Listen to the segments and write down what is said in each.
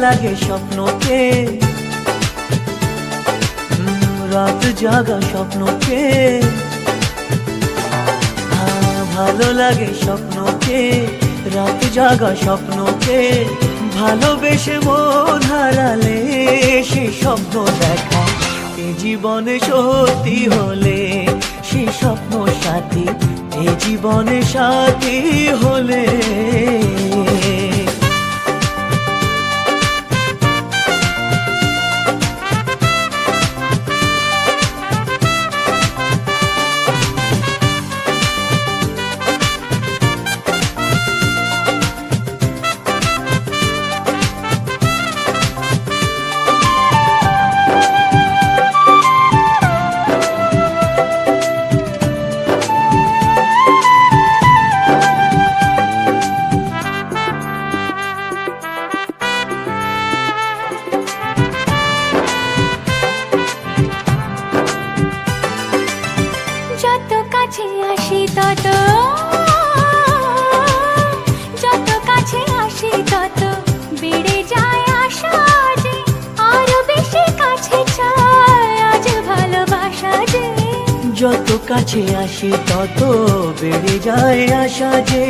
লাগে স্বপ্নকে, রাত জাগা স্বপ্নকে, ভালো লাগে স্বপ্নকে, রাত জাগা স্বপ্নকে, ভালোবেসে মন হারালে সে স্বপ্ন দেখা এ জীবনে সত্যি হলে, সে স্বপ্ন সাথী এ জীবনে সাথী হলে। যত কাছে আসি তত, যত কাছে আসি তত বেড়ে যায় আশা যে আরো বেশি কাছে চাই আজ ভালোবাসা যে। যত কাছে আসি তত বেড়ে যায় আশা যে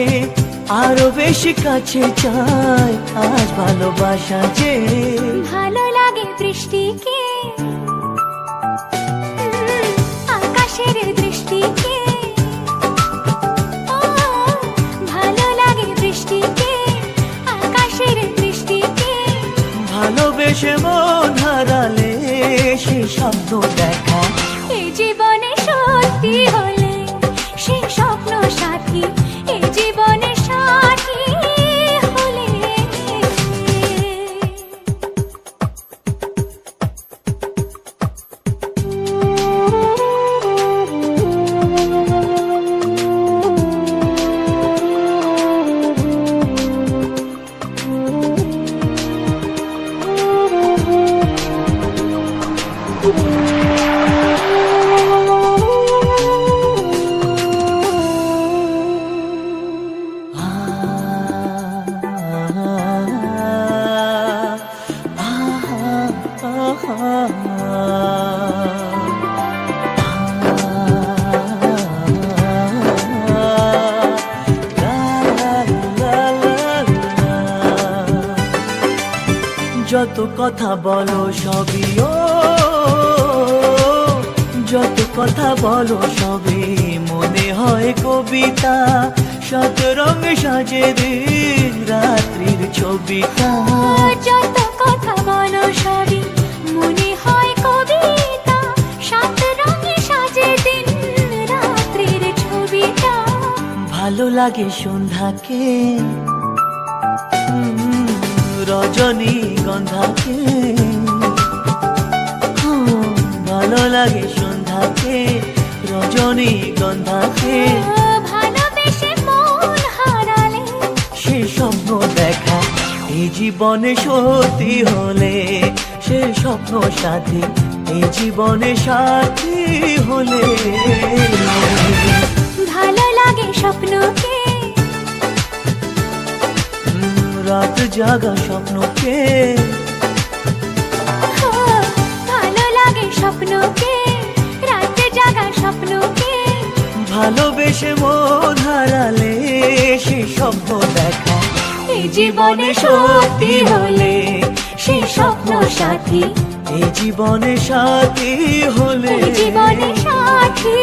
আরো বেশি কাছে চাই আজ ভালোবাসা যে। ভালো লাগে বৃষ্টিকে, আকাশের দৃষ্টিকে, ভালো লাগে বৃষ্টিকে, আকাশের দৃষ্টিকে, ভালোবেসে মন হারালে সে স্বপ্ন দেখা এ জীবনে সত্যি হলে সে স্বপ্ন সাথী এ জীবনে সাথী হলে। যত কথা বলো সবই ও, যত কথা বলো সবই মনে হয় কবিতা, শত রঙে সাজে দিন রাত্রির ছবিটা। যত কথা বলো সবই মনে হয় কবিতা, সাত রঙে সাজে দিন রাত্রির ছবিটা। ভালো লাগে সন্ধ্যাকে, রজনী গন্ধাকে, ভালো লাগে সন্ধ্যাকে, রজনী গন্ধাকে, ভালোবেসে মন হারালে সে স্বপ্ন দেখা এই জীবনে সত্যি হলে, সে স্বপ্ন সাথী এই জীবনে সাথী হলে। ভালো লাগে স্বপ্নকে, রাত জাগা স্বপ্নকে, ভালো লাগে স্বপ্নকে, রাতে জাগা স্বপ্নকে, ভালোবেসে মন হারালে সে স্বপ্ন দেখা এই জীবনে সত্যি হলে, সে স্বপ্ন সাথী এই জীবনে সাথী হলে। জীবনে সাথী